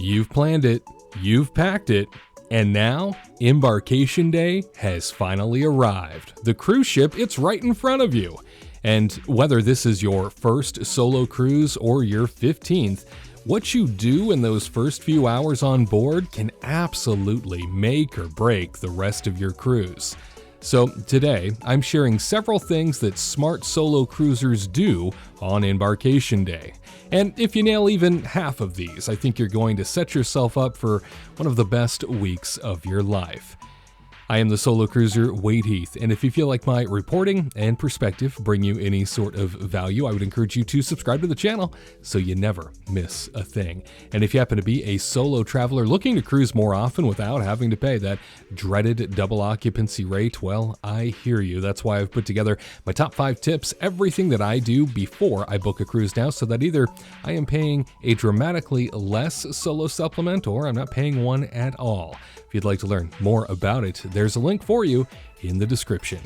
You've planned it, you've packed it, and now Embarkation Day has finally arrived. The cruise ship, it's right in front of you. And whether this is your first solo cruise or your 15th, what you do in those first few hours on board can absolutely make or break the rest of your cruise. So today, I'm sharing several things that smart solo cruisers do on Embarkation Day. And if you nail even half of these, I think you're going to set yourself up for one of the best weeks of your life. I am the solo cruiser, Wade Heath, and if you feel like my reporting and perspective bring you any sort of value, I would encourage you to subscribe to the channel so you never miss a thing. And if you happen to be a solo traveler looking to cruise more often without having to pay that dreaded double occupancy rate, well, I hear you. That's why I've put together my top 5 tips, everything that I do before I book a cruise now, so that either I am paying a dramatically less solo supplement or I'm not paying one at all. If you'd like to learn more about it, there's a link for you in the description.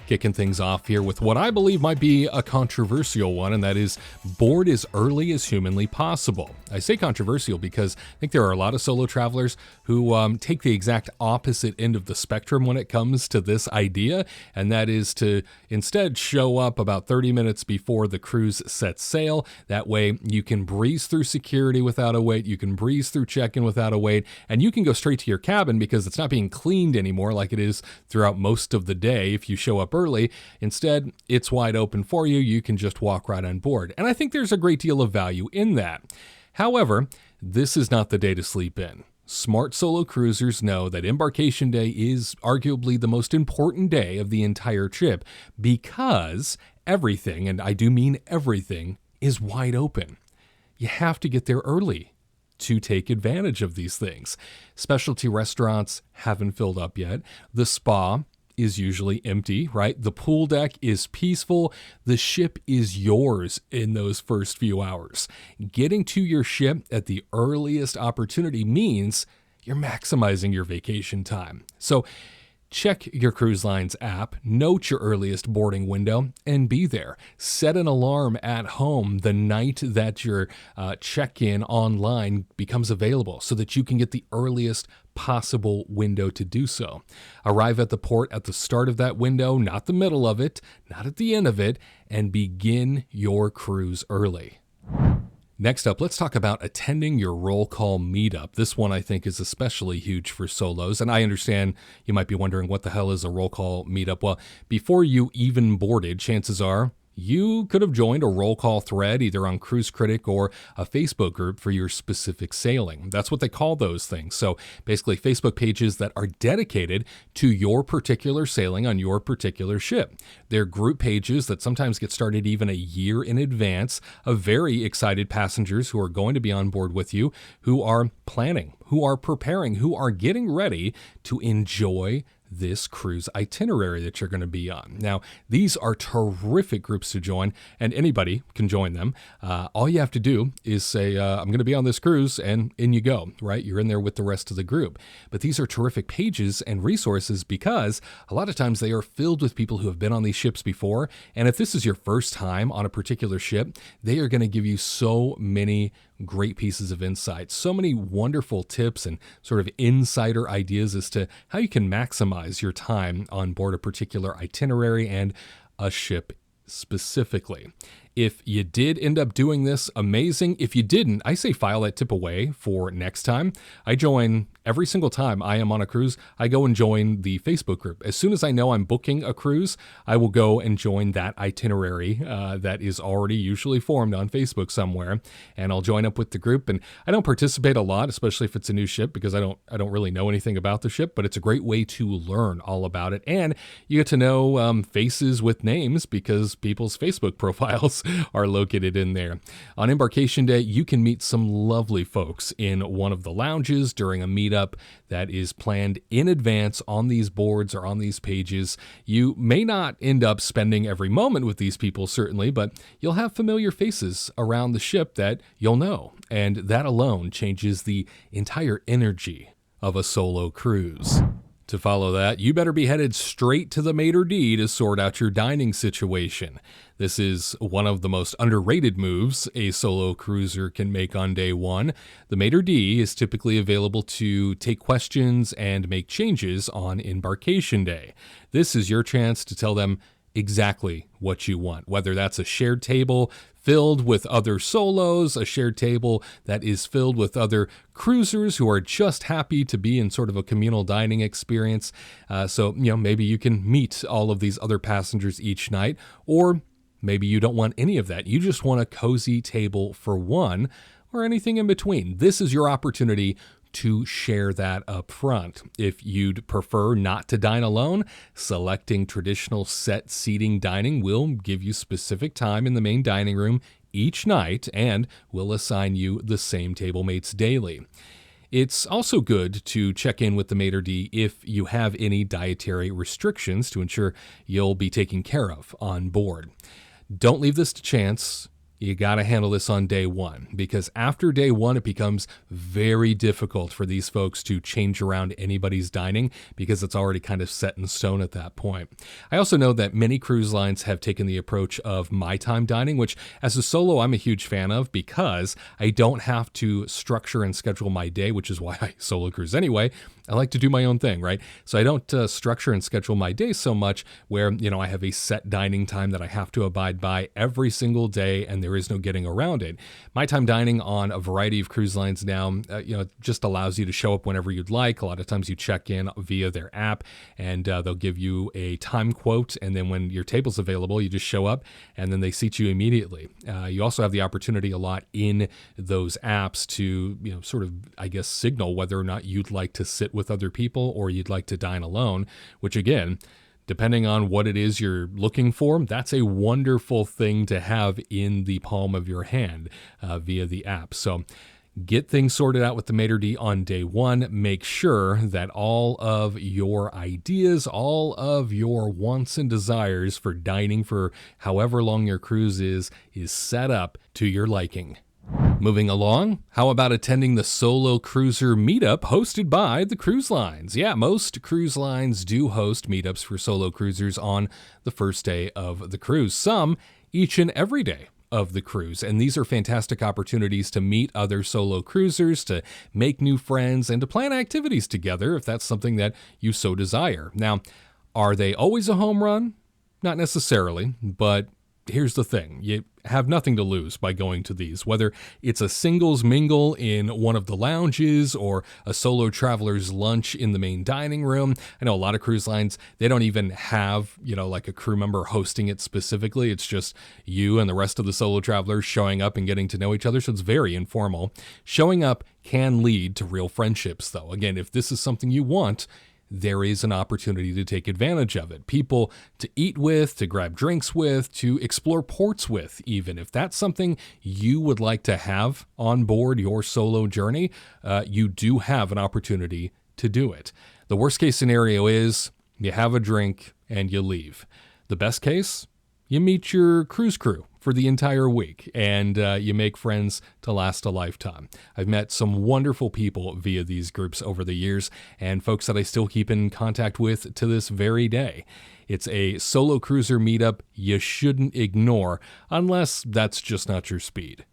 Kicking things off here with what I believe might be a controversial one, and that is board as early as humanly possible. I say controversial because I think there are a lot of solo travelers who take the exact opposite end of the spectrum when it comes to this idea, and that is to instead show up about 30 minutes before the cruise sets sail. That way you can breeze through security without a wait, you can breeze through check-in without a wait, and you can go straight to your cabin because it's not being cleaned anymore like it is throughout most of the day if you show up early. Instead, it's wide open for you. You can just walk right on board. And I think there's a great deal of value in that. However, this is not the day to sleep in. Smart solo cruisers know that Embarkation Day is arguably the most important day of the entire trip because everything, and I do mean everything, is wide open. You have to get there early to take advantage of these things. Specialty restaurants haven't filled up yet. The spa is usually empty, right? The pool deck is peaceful. The ship is yours in those first few hours. Getting to your ship at the earliest opportunity means you're maximizing your vacation time. So check your cruise line's app, note your earliest boarding window, and be there. Set an alarm at home the night that your check-in online becomes available so that you can get the earliest possible window to do so. Arrive at the port at the start of that window, not the middle of it, not at the end of it, and begin your cruise early. Next up, let's talk about attending your roll call meetup. This one I think is especially huge for solos, and I understand you might be wondering what the hell is a roll call meetup. Well, before you even boarded, chances are you could have joined a roll call thread either on Cruise Critic or a Facebook group for your specific sailing. That's what they call those things. So basically Facebook pages that are dedicated to your particular sailing on your particular ship. They're group pages that sometimes get started even a year in advance of very excited passengers who are going to be on board with you, who are planning, who are preparing, who are getting ready to enjoy this cruise itinerary that you're going to be on. Now, these are terrific groups to join, and anybody can join them. All you have to do is say, I'm going to be on this cruise, and in you go, right? You're in there with the rest of the group. But these are terrific pages and resources because a lot of times they are filled with people who have been on these ships before, and if this is your first time on a particular ship, they are going to give you so many great pieces of insight, so many wonderful tips and sort of insider ideas as to how you can maximize your time on board a particular itinerary and a ship specifically. If you did end up doing this, amazing. If you didn't, I say file that tip away for next time. I join every single time I am on a cruise. I go and join the Facebook group. As soon as I know I'm booking a cruise, I will go and join that itinerary that is already usually formed on Facebook somewhere, and I'll join up with the group. And I don't participate a lot, especially if it's a new ship, because I don't really know anything about the ship. But it's a great way to learn all about it, and you get to know faces with names because people's Facebook profiles are located in there. On Embarkation Day, you can meet some lovely folks in one of the lounges during a meetup that is planned in advance on these boards or on these pages. You may not end up spending every moment with these people, certainly, but you'll have familiar faces around the ship that you'll know, and that alone changes the entire energy of a solo cruise. To follow that, you better be headed straight to the maitre d' to sort out your dining situation. This is one of the most underrated moves a solo cruiser can make on day one. The maitre d' is typically available to take questions and make changes on embarkation day. This is your chance to tell them exactly what you want, whether that's a shared table filled with other solos, a shared table that is filled with other cruisers who are just happy to be in sort of a communal dining experience. So maybe you can meet all of these other passengers each night, or maybe you don't want any of that. You just want a cozy table for one, or anything in between. This is your opportunity to share that up front. If you'd prefer not to dine alone, selecting traditional set seating dining will give you specific time in the main dining room each night and will assign you the same table mates daily. It's also good to check in with the maitre d' if you have any dietary restrictions to ensure you'll be taken care of on board. Don't leave this to chance. You got to handle this on day one, because after day one, it becomes very difficult for these folks to change around anybody's dining because it's already kind of set in stone at that point. I also know that many cruise lines have taken the approach of my time dining, which as a solo, I'm a huge fan of because I don't have to structure and schedule my day, which is why I solo cruise anyway. I like to do my own thing, right? So I don't structure and schedule my day so much where, I have a set dining time that I have to abide by every single day and there is no getting around it. My time dining on a variety of cruise lines now, just allows you to show up whenever you'd like. A lot of times you check in via their app and they'll give you a time quote. And then when your table's available, you just show up and then they seat you immediately. You also have the opportunity a lot in those apps to, sort of, signal whether or not you'd like to sit with other people or you'd like to dine alone, which again, depending on what it is you're looking for, that's a wonderful thing to have in the palm of your hand via the app. So get things sorted out with the maitre d' on day one. Make sure that all of your ideas, all of your wants and desires for dining for however long your cruise is set up to your liking. Moving along, how about attending the Solo Cruiser Meetup hosted by the cruise lines? Yeah, most cruise lines do host meetups for solo cruisers on the first day of the cruise, some each and every day of the cruise. And these are fantastic opportunities to meet other solo cruisers, to make new friends, and to plan activities together if that's something that you so desire. Now, are they always a home run? Not necessarily, but here's the thing. You have nothing to lose by going to these, whether it's a singles mingle in one of the lounges or a solo traveler's lunch in the main dining room. I know a lot of cruise lines, they don't even have, like a crew member hosting it specifically. It's just you and the rest of the solo travelers showing up and getting to know each other. So it's very informal. Showing up can lead to real friendships, though. Again, if this is something you want, there is an opportunity to take advantage of it. People to eat with, to grab drinks with, to explore ports with, even. If that's something you would like to have on board your solo journey, you do have an opportunity to do it. The worst case scenario is you have a drink and you leave. The best case, you meet your cruise crew for the entire week, and you make friends to last a lifetime. I've met some wonderful people via these groups over the years, and folks that I still keep in contact with to this very day. It's a solo cruiser meetup you shouldn't ignore, unless that's just not your speed.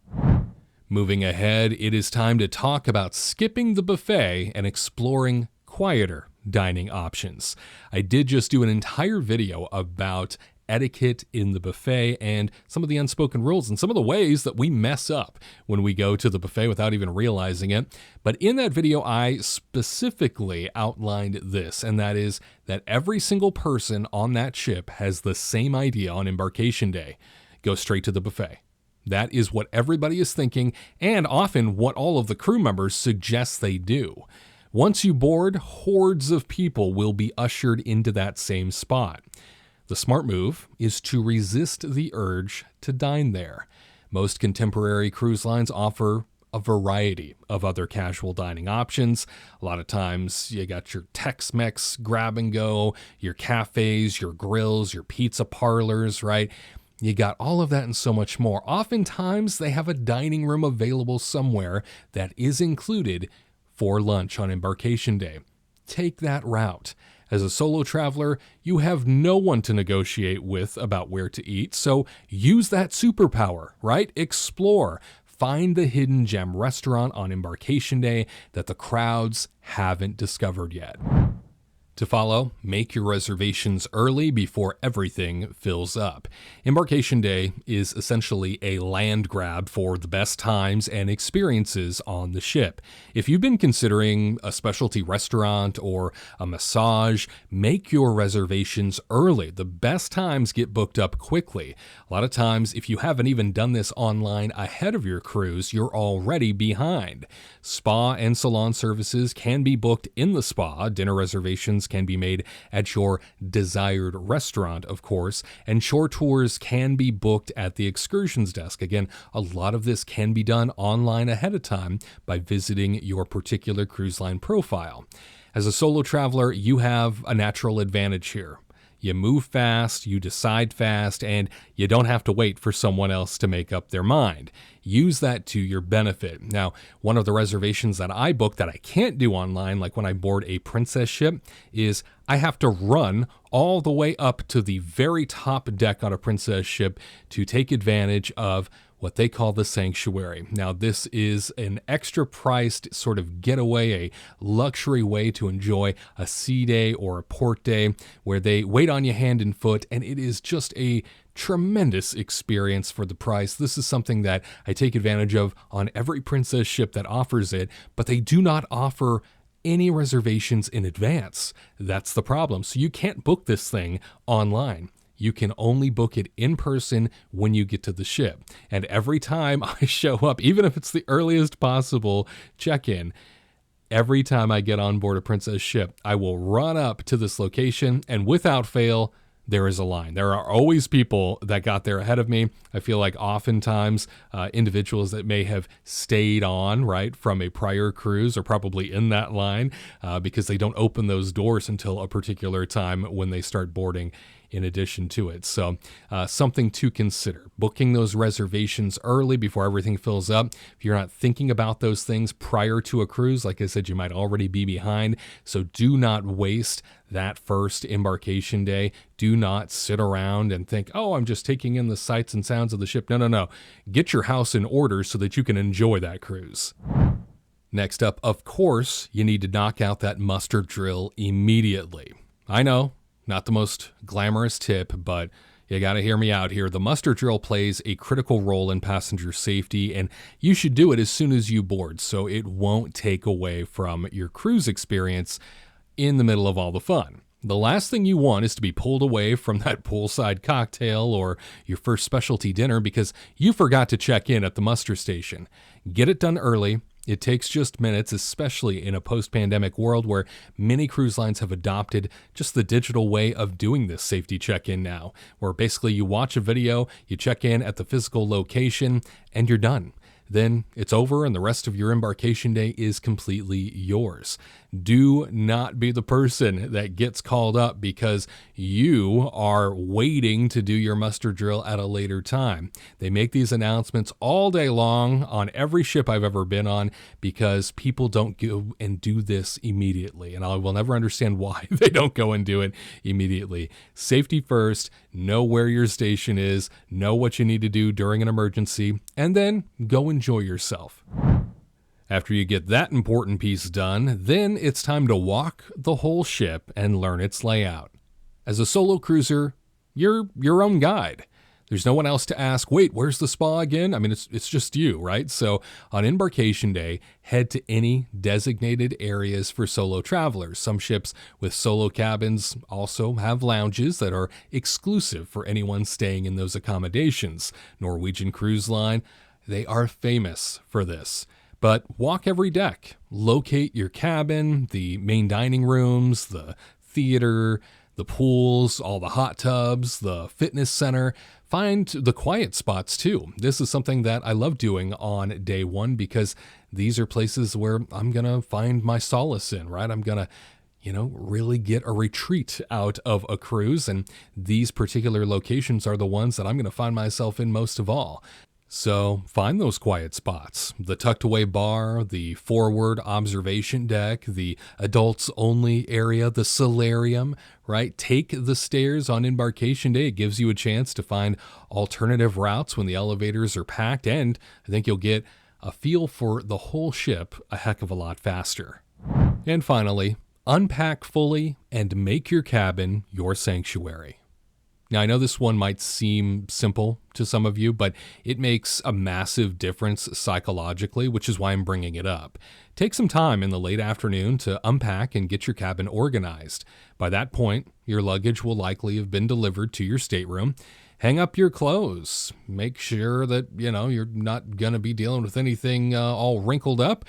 Moving ahead, it is time to talk about skipping the buffet and exploring quieter dining options. I did just do an entire video about etiquette in the buffet and some of the unspoken rules and some of the ways that we mess up when we go to the buffet without even realizing it. But in that video, I specifically outlined this, and that is that every single person on that ship has the same idea on embarkation day: go straight to the buffet. That is what everybody is thinking, and often what all of the crew members suggest they do. Once you board, hordes of people will be ushered into that same spot. The smart move is to resist the urge to dine there. Most contemporary cruise lines offer a variety of other casual dining options. A lot of times you got your Tex-Mex grab and go, your cafes, your grills, your pizza parlors, right? You got all of that and so much more. Oftentimes they have a dining room available somewhere that is included for lunch on embarkation day. take that route. As a solo traveler, you have no one to negotiate with about where to eat, so use that superpower, right? Explore. Find the hidden gem restaurant on Embarkation Day that the crowds haven't discovered yet. To follow, make your reservations early before everything fills up. Embarkation Day is essentially a land grab for the best times and experiences on the ship. If you've been considering a specialty restaurant or a massage, make your reservations early. The best times get booked up quickly. A lot of times, if you haven't even done this online ahead of your cruise, you're already behind. Spa and salon services can be booked in the spa. Dinner reservations can be made at your desired restaurant, of course, and shore tours can be booked at the excursions desk. Again, a lot of this can be done online ahead of time by visiting your particular cruise line profile. As a solo traveler, you have a natural advantage here. You move fast, you decide fast, and you don't have to wait for someone else to make up their mind. Use that to your benefit. Now, one of the reservations that I book that I can't do online, like when I board a princess ship, is I have to run all the way up to the very top deck on a princess ship to take advantage of what they call the sanctuary. Now, this is an extra priced sort of getaway, a luxury way to enjoy a sea day or a port day where they wait on you hand and foot, and it is just a tremendous experience for the price. This is something that I take advantage of on every princess ship that offers it, but they do not offer any reservations in advance. That's the problem. So you can't book this thing online. You can only book it in person when you get to the ship. And every time I show up, even if it's the earliest possible check-in, every time I get on board a princess ship, I will run up to this location, and without fail, there is a line. There are always people that got there ahead of me. I feel like oftentimes individuals that may have stayed on, right, from a prior cruise are probably in that line because they don't open those doors until a particular time when they start boarding in addition to it. So something to consider. Booking those reservations early before everything fills up. If you're not thinking about those things prior to a cruise, like I said, you might already be behind. So do not waste that first embarkation day. Do not sit around and think, oh, I'm just taking in the sights and sounds of the ship. No. Get your house in order so that you can enjoy that cruise. Next up, of course, you need to knock out that muster drill immediately. I know, not the most glamorous tip, but you got to hear me out here. The muster drill plays a critical role in passenger safety, and you should do it as soon as you board so it won't take away from your cruise experience in the middle of all the fun. The last thing you want is to be pulled away from that poolside cocktail or your first specialty dinner because you forgot to check in at the muster station. Get it done early. It takes just minutes, especially in a post-pandemic world where many cruise lines have adopted just the digital way of doing this safety check-in now, where basically you watch a video, you check in at the physical location, and you're done. Then it's over and the rest of your embarkation day is completely yours. Do not be the person that gets called up because you are waiting to do your muster drill at a later time. They make these announcements all day long on every ship I've ever been on because people don't go and do this immediately. And I will never understand why they don't go and do it immediately. Safety first, know where your station is, know what you need to do during an emergency, and then go enjoy yourself. After you get that important piece done, then it's time to walk the whole ship and learn its layout. As a solo cruiser, you're your own guide. There's no one else to ask, wait, where's the spa again? I mean, it's just you, right? So on embarkation day, head to any designated areas for solo travelers. Some ships with solo cabins also have lounges that are exclusive for anyone staying in those accommodations. Norwegian Cruise Line, they are famous for this. But walk every deck, locate your cabin, the main dining rooms, the theater, the pools, all the hot tubs, the fitness center. Find the quiet spots too. This is something that I love doing on day one because these are places where I'm going to find my solace in, right? I'm going to really get a retreat out of a cruise. And these particular locations are the ones that I'm going to find myself in most of all. So find those quiet spots, the tucked away bar, the forward observation deck, the adults only area, the solarium, right? Take the stairs on embarkation day. It gives you a chance to find alternative routes when the elevators are packed, and I think you'll get a feel for the whole ship a heck of a lot faster. And finally, unpack fully and make your cabin your sanctuary. Now, I know this one might seem simple to some of you, but it makes a massive difference psychologically, which is why I'm bringing it up. Take some time in the late afternoon to unpack and get your cabin organized. By that point, your luggage will likely have been delivered to your stateroom. Hang up your clothes. Make sure that, you're not going to be dealing with anything all wrinkled up.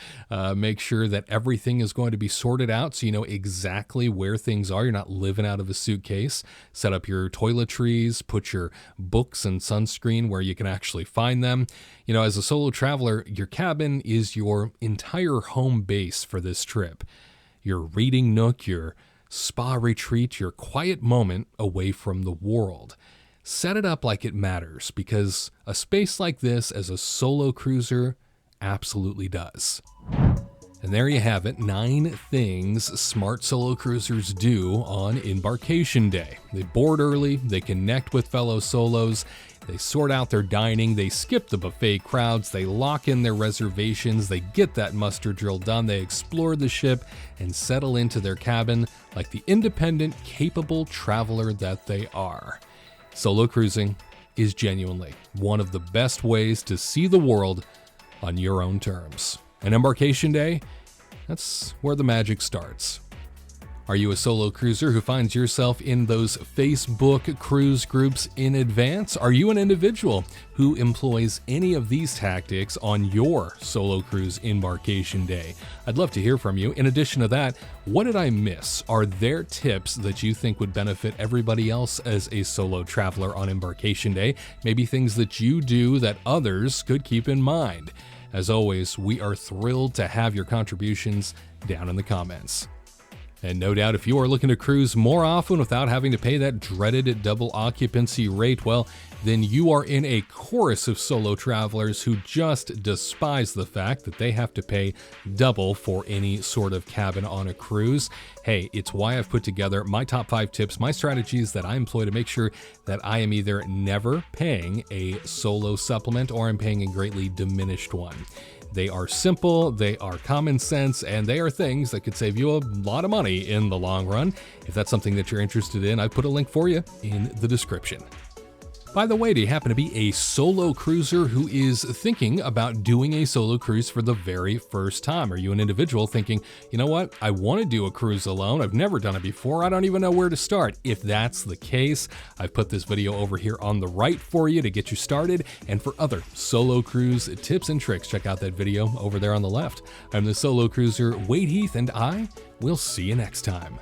Make sure that everything is going to be sorted out so you know exactly where things are. You're not living out of a suitcase. Set up your toiletries. Put your books and sunscreen where you can actually find them. As a solo traveler, your cabin is your entire home base for this trip. Your reading nook, your spa retreat, your quiet moment away from the world. Set it up like it matters, because a space like this as a solo cruiser absolutely does. And there you have it, 9 things smart solo cruisers do on embarkation day. They board early, they connect with fellow solos, they sort out their dining, they skip the buffet crowds, they lock in their reservations, they get that muster drill done, they explore the ship and settle into their cabin like the independent, capable traveler that they are. Solo cruising is genuinely one of the best ways to see the world on your own terms. And embarkation day, that's where the magic starts. Are you a solo cruiser who finds yourself in those Facebook cruise groups in advance? Are you an individual who employs any of these tactics on your solo cruise embarkation day? I'd love to hear from you. In addition to that, what did I miss? Are there tips that you think would benefit everybody else as a solo traveler on embarkation day? Maybe things that you do that others could keep in mind. As always, we are thrilled to have your contributions down in the comments. And no doubt, if you are looking to cruise more often without having to pay that dreaded double occupancy rate, well, then you are in a chorus of solo travelers who just despise the fact that they have to pay double for any sort of cabin on a cruise. Hey, it's why I've put together my top 5 tips, my strategies that I employ to make sure that I am either never paying a solo supplement or I'm paying a greatly diminished one. They are simple, they are common sense, and they are things that could save you a lot of money in the long run. If that's something that you're interested in, I put a link for you in the description. By the way, do you happen to be a solo cruiser who is thinking about doing a solo cruise for the very first time? Are you an individual thinking, you know what, I want to do a cruise alone, I've never done it before, I don't even know where to start? If that's the case, I've put this video over here on the right for you to get you started, and for other solo cruise tips and tricks, check out that video over there on the left. I'm the solo cruiser, Wade Heath, and I will see you next time.